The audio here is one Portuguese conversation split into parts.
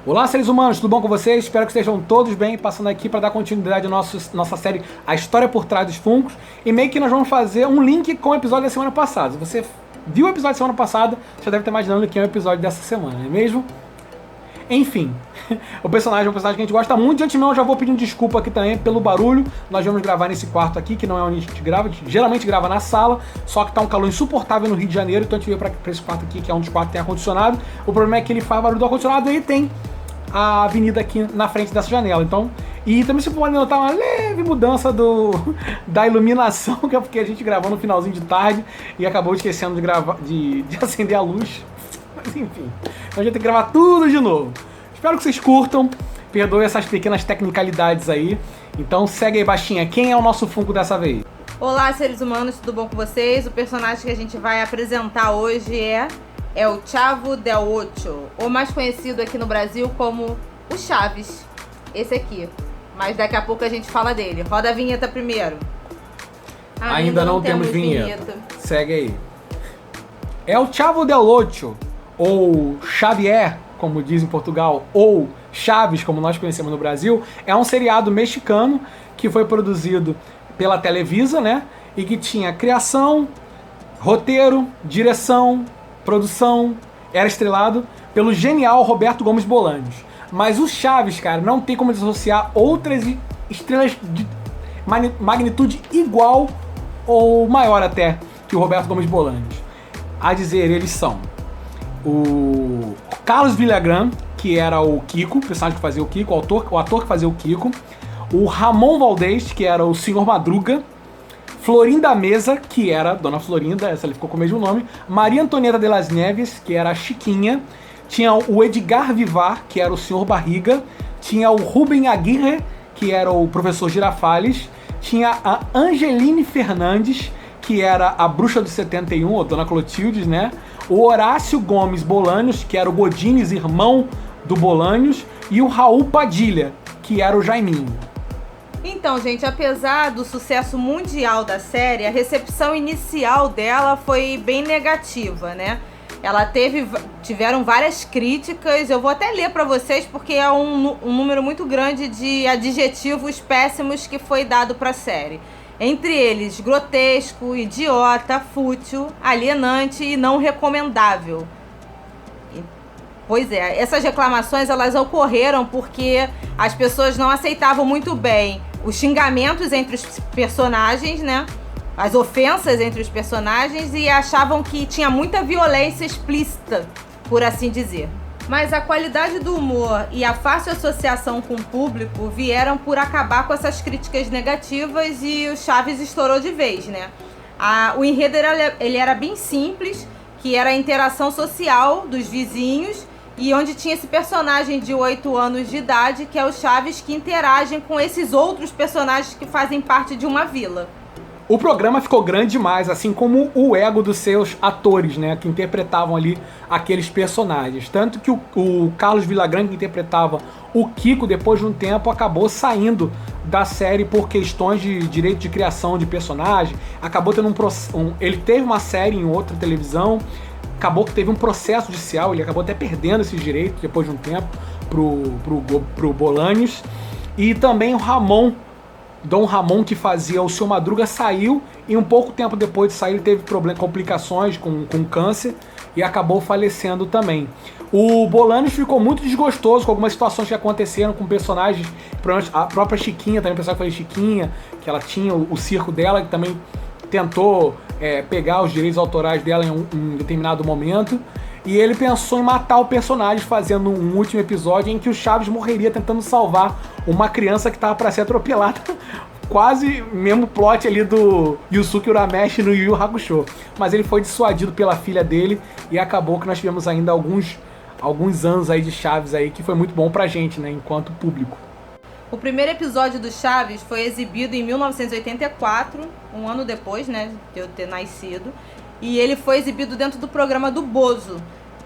Olá, seres humanos, tudo bom com vocês? Espero que estejam todos bem, passando aqui para dar continuidade à nossa série A História por Trás dos Funkos. E meio que nós vamos fazer um link com o episódio da semana passada. Se você viu o episódio da semana passada, já deve estar imaginando que é o episódio dessa semana, não é mesmo? Enfim, o personagem é um personagem que a gente gosta muito. De antemão, eu já vou pedindo desculpa aqui também pelo barulho. Nós vamos gravar nesse quarto aqui, que não é onde a gente grava. A gente geralmente grava na sala, só que tá um calor insuportável no Rio de Janeiro. Então a gente veio pra esse quarto aqui, que é um dos quartos que tem ar-condicionado. O problema é que ele faz barulho do ar-condicionado e tem a avenida aqui na frente dessa janela. Então, e também você pode notar uma leve mudança da iluminação, que é porque a gente gravou no finalzinho de tarde e acabou esquecendo de acender a luz. Mas enfim, então a gente tem que gravar tudo de novo. Espero que vocês curtam, perdoe essas pequenas tecnicalidades aí. Então segue aí, baixinha, quem é o nosso Funko dessa vez? Olá, seres humanos, tudo bom com vocês? O personagem que a gente vai apresentar hoje é o Chavo del Ocho, ou mais conhecido aqui no Brasil como o Chaves. Esse aqui, mas daqui a pouco a gente fala dele. Roda a vinheta primeiro. Ainda não temos vinheta. Segue aí. É o Chavo del Ocho, ou Xavier, como diz em Portugal, ou Chaves, como nós conhecemos no Brasil. É um seriado mexicano que foi produzido pela Televisa, né? E que tinha criação, roteiro, direção, produção, era estrelado pelo genial Roberto Gomes Bolaños. Mas o Chaves, cara, não tem como desassociar outras estrelas de magnitude igual ou maior até que o Roberto Gomes Bolaños. A dizer, eles são o Carlos Villagrán, que era o Kiko, o personagem que fazia o Kiko, o ator que fazia o Kiko, o Ramon Valdez, que era o Senhor Madruga, Florinda Mesa, que era Dona Florinda, essa ele ficou com o mesmo nome, Maria Antonieta de las Neves, que era a Chiquinha, tinha o Edgar Vivar, que era o Senhor Barriga, tinha o Rubem Aguirre, que era o Professor Girafales, tinha a Angeline Fernandes, que era a Bruxa do 71, ou Dona Clotildes, né? O Horácio Gomes Bolaños, que era o Godines, irmão do Bolaños, e o Raul Padilha, que era o Jaiminho. Então, gente, apesar do sucesso mundial da série, a recepção inicial dela foi bem negativa, né? Ela tiveram várias críticas, eu vou até ler para vocês porque é um número muito grande de adjetivos péssimos que foi dado para a série. Entre eles, grotesco, idiota, fútil, alienante e não recomendável. Pois é, essas reclamações elas ocorreram porque as pessoas não aceitavam muito bem os xingamentos entre os personagens, né? As ofensas entre os personagens e achavam que tinha muita violência explícita, por assim dizer. Mas a qualidade do humor e a fácil associação com o público vieram por acabar com essas críticas negativas e o Chaves estourou de vez, né? O enredo ele era bem simples, que era a interação social dos vizinhos e onde tinha esse personagem de 8 anos de idade, que é o Chaves, que interagem com esses outros personagens que fazem parte de uma vila. O programa ficou grande demais, assim como o ego dos seus atores, né, que interpretavam ali aqueles personagens. Tanto que o Carlos Villagrán, que interpretava o Kiko, depois de um tempo acabou saindo da série por questões de direito de criação de personagem. Acabou tendo ele teve uma série em outra televisão, acabou que teve um processo judicial, ele acabou até perdendo esses direitos depois de um tempo pro Bolaños. E também o Dom Ramon, que fazia o Seu Madruga, saiu e um pouco tempo depois de sair ele teve complicações com câncer e acabou falecendo também. O Bolaños ficou muito desgostoso com algumas situações que aconteceram com personagens, a própria Chiquinha, também o pessoal que foi Chiquinha, que ela tinha o circo dela, que também tentou pegar os direitos autorais dela em um determinado momento. E ele pensou em matar o personagem, fazendo um último episódio em que o Chaves morreria tentando salvar uma criança que estava para ser atropelada. Quase mesmo plot ali do Yusuke Urameshi no Yu Yu Hakusho. Mas ele foi dissuadido pela filha dele e acabou que nós tivemos ainda alguns anos aí de Chaves aí, que foi muito bom pra gente, né, enquanto público. O primeiro episódio do Chaves foi exibido em 1984, um ano depois, né, de eu ter nascido. E ele foi exibido dentro do programa do Bozo.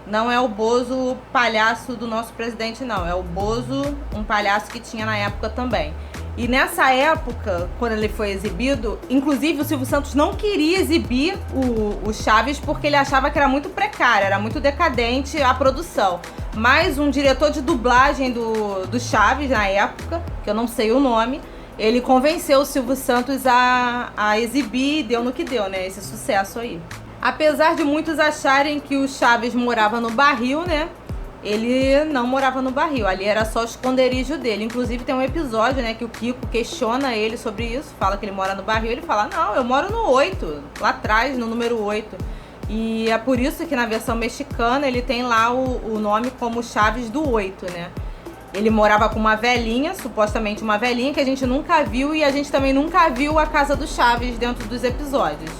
Não é o Bozo palhaço do nosso presidente, não. É o Bozo, um palhaço que tinha na época também. E nessa época, quando ele foi exibido, inclusive o Silvio Santos não queria exibir o Chaves porque ele achava que era muito precário, era muito decadente a produção. mas um diretor de dublagem do Chaves, na época, que eu não sei o nome, ele convenceu o Silvio Santos a exibir e deu no que deu, né? Esse sucesso aí. Apesar de muitos acharem que o Chaves morava no barril, né? Ele não morava no barril, ali era só o esconderijo dele. Inclusive tem um episódio, né, que o Kiko questiona ele sobre isso, fala que ele mora no barril, ele fala, não, eu moro no 8, lá atrás, no número 8. E é por isso que na versão mexicana ele tem lá o nome como Chaves do 8, né? Ele morava com uma velhinha, supostamente uma velhinha, que a gente nunca viu, e a gente também nunca viu a casa do Chaves dentro dos episódios.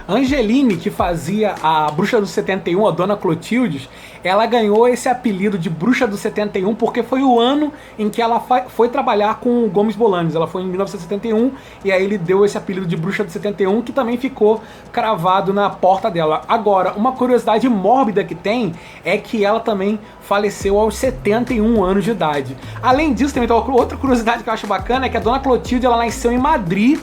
Angeline, que fazia a Bruxa do 71, a Dona Clotilde, ela ganhou esse apelido de Bruxa do 71 porque foi o ano em que ela foi trabalhar com o Gomes Bolaños. Ela foi em 1971 e aí ele deu esse apelido de Bruxa do 71, que também ficou cravado na porta dela. Agora, uma curiosidade mórbida que tem é que ela também faleceu aos 71 anos de idade. Além disso, também tem outra curiosidade que eu acho bacana, é que a Dona Clotilde, ela nasceu em Madrid,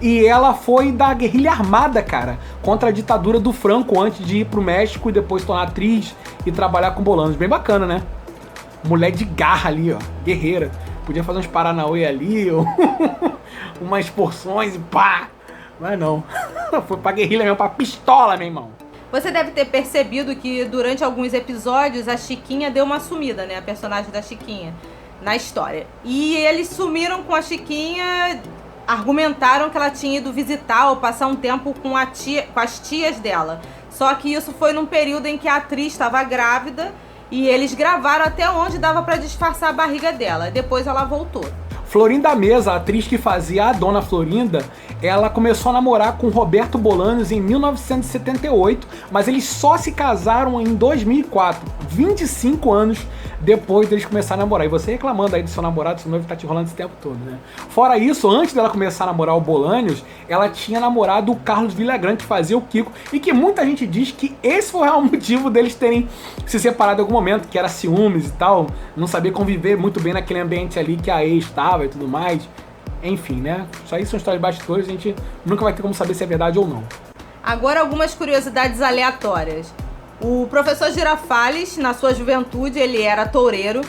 e ela foi da guerrilha armada, cara, contra a ditadura do Franco, antes de ir pro México e depois se tornar atriz e trabalhar com Bolaños. Bem bacana, né? Mulher de garra ali, ó, guerreira. Podia fazer uns paranauê ali, ou umas porções e pá. Mas não, foi pra guerrilha mesmo, pra pistola, meu irmão. Você deve ter percebido que durante alguns episódios a Chiquinha deu uma sumida, né? A personagem da Chiquinha na história. E eles sumiram com a Chiquinha, argumentaram que ela tinha ido visitar ou passar um tempo com as tias dela. Só que isso foi num período em que a atriz estava grávida e eles gravaram até onde dava para disfarçar a barriga dela. Depois ela voltou. Florinda Meza, a atriz que fazia a Dona Florinda, ela começou a namorar com Roberto Bolaños em 1978, mas eles só se casaram em 2004, 25 anos depois deles começarem a namorar. E você reclamando aí do seu namorado, seu noivo tá te enrolando esse tempo todo, né? Fora isso, antes dela começar a namorar o Bolaños, ela tinha namorado o Carlos Villagrán, que fazia o Kiko, e que muita gente diz que esse foi o real motivo deles terem se separado em algum momento, que era ciúmes e tal, não sabia conviver muito bem naquele ambiente ali que a ex estava e tudo mais. Enfim, né? Isso aí são histórias de bastidores, a gente nunca vai ter como saber se é verdade ou não. Agora algumas curiosidades aleatórias. O professor Girafales, na sua juventude, ele era toureiro.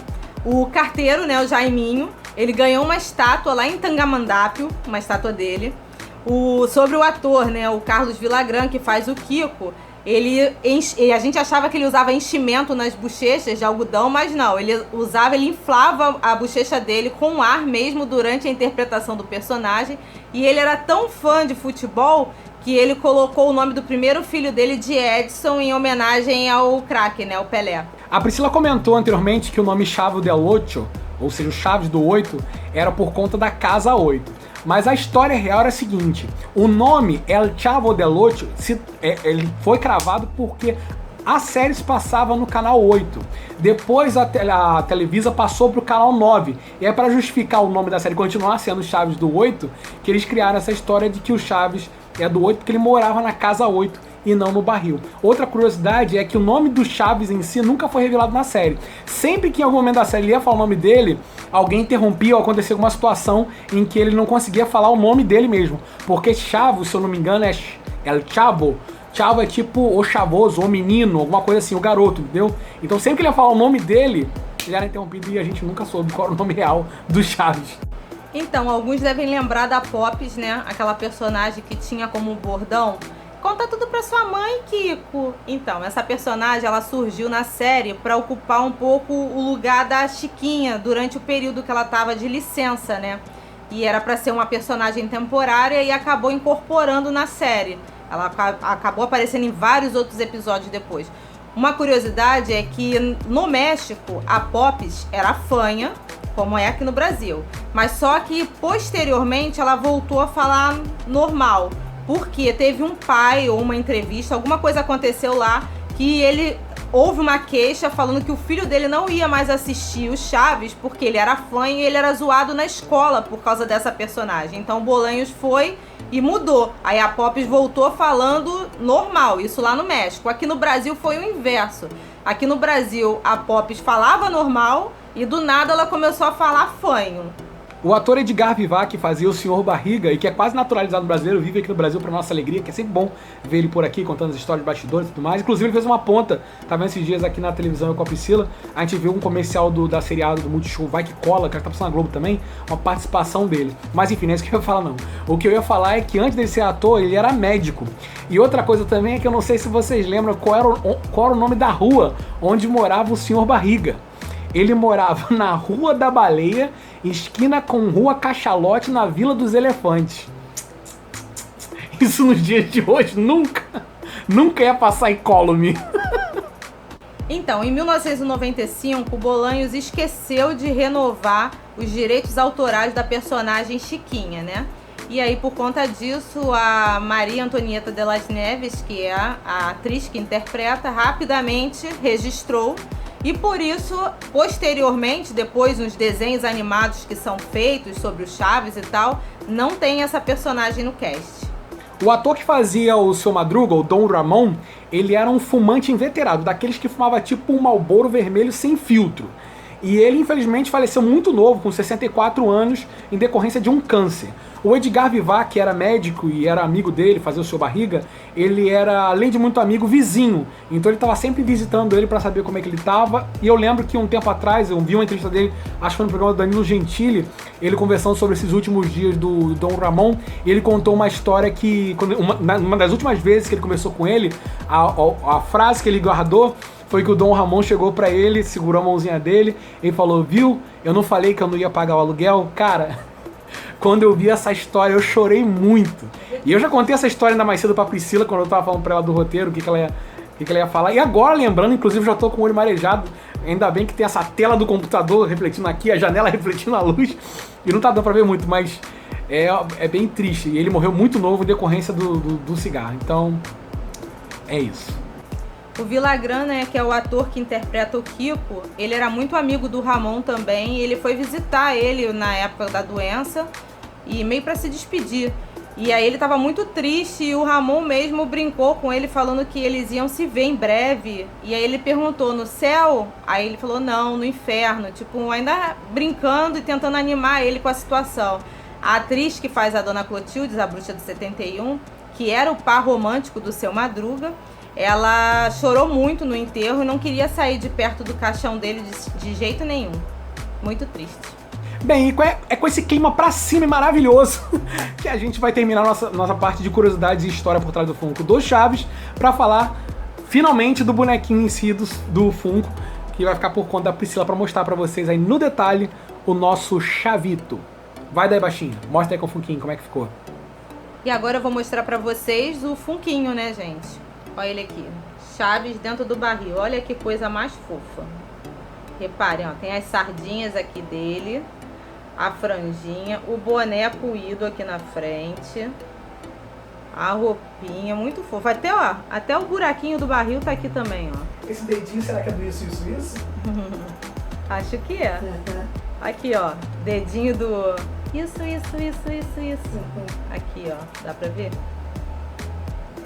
O carteiro, né, o Jaiminho, ele ganhou uma estátua lá em Tangamandapio, uma estátua dele. Sobre o ator, né, o Carlos Villagrán, que faz o Kiko, a gente achava que ele usava enchimento nas bochechas de algodão, mas não, ele inflava a bochecha dele com ar mesmo durante a interpretação do personagem, e ele era tão fã de futebol que ele colocou o nome do primeiro filho dele de Edson em homenagem ao craque, né, o Pelé. A Priscila comentou anteriormente que o nome Chavo del Ocho, ou seja, o Chaves do 8, era por conta da Casa 8. Mas a história real era a seguinte: o nome El Chavo del Ocho ele foi cravado porque a série se passava no canal 8. Depois a Televisa passou pro canal 9. E é para justificar o nome da série continuar sendo Chaves do 8 que eles criaram essa história de que o Chaves é do 8 porque ele morava na Casa 8 e não no barril. Outra curiosidade é que o nome do Chaves em si nunca foi revelado na série. Sempre que em algum momento da série ele ia falar o nome dele, alguém interrompia ou acontecia alguma situação em que ele não conseguia falar o nome dele mesmo. Porque Chavo, se eu não me engano, é El Chavo. Chavo é tipo o chavoso, o menino, alguma coisa assim, o garoto, entendeu? Então sempre que ele ia falar o nome dele, ele era interrompido e a gente nunca soube qual era o nome real do Chaves. Então, alguns devem lembrar da Pops, né? Aquela personagem que tinha como bordão: conta tudo pra sua mãe, Kiko. Então, essa personagem, ela surgiu na série pra ocupar um pouco o lugar da Chiquinha durante o período que ela tava de licença, né? E era pra ser uma personagem temporária e acabou incorporando na série. Ela acabou aparecendo em vários outros episódios depois. Uma curiosidade é que no México a Pops era fanha, como é aqui no Brasil. Mas só que posteriormente ela voltou a falar normal. Porque teve um pai ou uma entrevista, alguma coisa aconteceu lá, que houve uma queixa falando que o filho dele não ia mais assistir o Chaves porque ele era fã e ele era zoado na escola por causa dessa personagem. Então o Bolaños foi e mudou. Aí a Pops voltou falando normal, isso lá no México. Aqui no Brasil foi o inverso. Aqui no Brasil a Pops falava normal e do nada ela começou a falar fanho. O ator Edgar Vivar, que fazia o Sr. Barriga e que é quase naturalizado no brasileiro, vive aqui no Brasil para nossa alegria, que é sempre bom ver ele por aqui contando as histórias de bastidores e tudo mais. Inclusive ele fez uma ponta, tá vendo esses dias aqui na televisão com a Priscila, a gente viu um comercial da seriado do Multishow Vai Que Cola, que tá passando na Globo também, uma participação dele. Mas enfim, não é isso que eu ia falar não. O que eu ia falar é que antes dele ser ator, ele era médico. E outra coisa também é que eu não sei se vocês lembram qual era o nome da rua onde morava o Sr. Barriga. Ele morava na Rua da Baleia, esquina com Rua Cachalote, na Vila dos Elefantes. Isso nos dias de hoje nunca ia passar incólume. Então, em 1995, o Bolanhos esqueceu de renovar os direitos autorais da personagem Chiquinha, né? E aí, por conta disso, a Maria Antonieta de las Neves, que é a atriz que interpreta, rapidamente registrou. E por isso, posteriormente, depois nos desenhos animados que são feitos sobre o Chaves e tal, não tem essa personagem no cast. O ator que fazia o Seu Madruga, o Dom Ramon, ele era um fumante inveterado, daqueles que fumava tipo um Marlboro vermelho sem filtro. E ele, infelizmente, faleceu muito novo, com 64 anos, em decorrência de um câncer. O Edgar Vivar, que era médico e era amigo dele, fazia o Seu Barriga, ele era, além de muito amigo, vizinho. Então ele estava sempre visitando ele para saber como é que ele estava. E eu lembro que um tempo atrás, eu vi uma entrevista dele, acho que foi no programa do Danilo Gentili, ele conversando sobre esses últimos dias do Dom Ramon, e ele contou uma história que, uma das últimas vezes que ele conversou com ele, a frase que ele guardou foi que o Dom Ramon chegou pra ele, segurou a mãozinha dele e falou: viu, eu não falei que eu não ia pagar o aluguel? Cara, quando eu vi essa história eu chorei muito. E eu já contei essa história ainda mais cedo pra Priscila, quando eu tava falando pra ela do roteiro, o que ela ia falar. E agora, lembrando, inclusive já tô com o olho marejado, ainda bem que tem essa tela do computador refletindo aqui, a janela refletindo a luz, e não tá dando pra ver muito, mas é bem triste. E ele morreu muito novo em decorrência do cigarro. Então, é isso. O Villagrán, né, que é o ator que interpreta o Kiko, ele era muito amigo do Ramon também, e ele foi visitar ele na época da doença, e meio pra se despedir. E aí ele tava muito triste, e o Ramon mesmo brincou com ele, falando que eles iam se ver em breve. E aí ele perguntou: no céu? Aí ele falou: não, no inferno. Tipo, ainda brincando e tentando animar ele com a situação. A atriz que faz a Dona Clotilde, a bruxa do 71, que era o par romântico do Seu Madruga, ela chorou muito no enterro e não queria sair de perto do caixão dele de jeito nenhum. Muito triste. Bem, é com esse clima pra cima e maravilhoso que a gente vai terminar nossa parte de curiosidades e história por trás do Funko do Chaves, pra falar finalmente do bonequinho em si do Funko, que vai ficar por conta da Priscila pra mostrar pra vocês aí no detalhe o nosso Chavito. Vai daí, baixinho, mostra aí com o Funkinho como é que ficou. E agora eu vou mostrar pra vocês o Funkinho, né, gente? Olha ele aqui, Chaves dentro do barril, olha que coisa mais fofa. Reparem, ó, tem as sardinhas aqui dele, a franjinha, o boné puído aqui na frente, a roupinha, muito fofo. Até o buraquinho do barril tá aqui também, ó. Esse dedinho, será que é do isso? Acho que é. Aqui, ó, dedinho do... Isso. Aqui, ó, dá pra ver?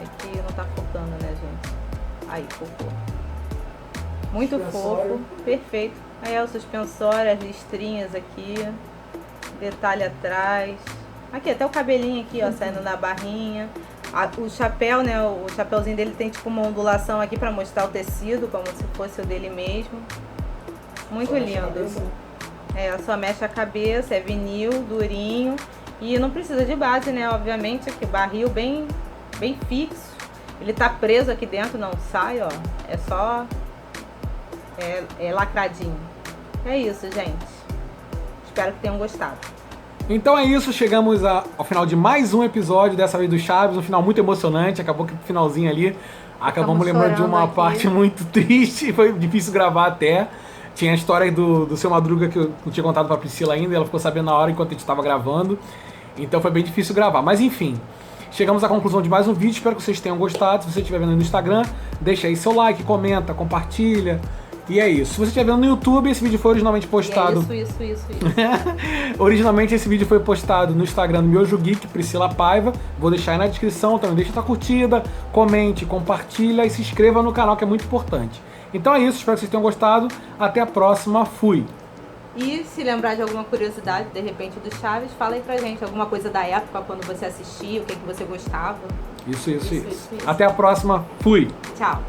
Aqui não tá focando, né, gente? Aí, focou. Muito fofo, perfeito. Aí é o suspensório, as listrinhas aqui, detalhe atrás. Aqui, até o cabelinho aqui, ó, saindo da barrinha. O chapéu, né, o chapéuzinho dele tem tipo uma ondulação aqui pra mostrar o tecido, como se fosse o dele mesmo. Muito lindo. Só mexe a cabeça, é vinil, durinho. E não precisa de base, né, obviamente, aqui, barril bem fixo. Ele tá preso aqui dentro, não sai, ó. É só... É lacradinho. É isso, gente. Espero que tenham gostado. Então é isso, chegamos ao final de mais um episódio, dessa vez do Chaves, um final muito emocionante, acabou que no finalzinho ali, acabamos lembrando de uma parte muito triste, foi difícil gravar até. Tinha a história do Seu Madruga que eu não tinha contado pra Priscila ainda, ela ficou sabendo na hora enquanto a gente estava gravando, então foi bem difícil gravar, mas enfim. Chegamos à conclusão de mais um vídeo, espero que vocês tenham gostado. Se você estiver vendo no Instagram, deixa aí seu like, comenta, compartilha. E é isso. Se você estiver vendo no YouTube, esse vídeo foi originalmente postado... Isso. Originalmente esse vídeo foi postado no Instagram do Miojo Geek, Priscila Paiva. Vou deixar aí na descrição também. Deixa sua curtida, comente, compartilha e se inscreva no canal, que é muito importante. Então é isso, espero que vocês tenham gostado. Até a próxima, fui! E se lembrar de alguma curiosidade, de repente, do Chaves, fala aí pra gente. Alguma coisa da época, quando você assistia, o que você gostava. Isso. Até a próxima. Fui. Tchau.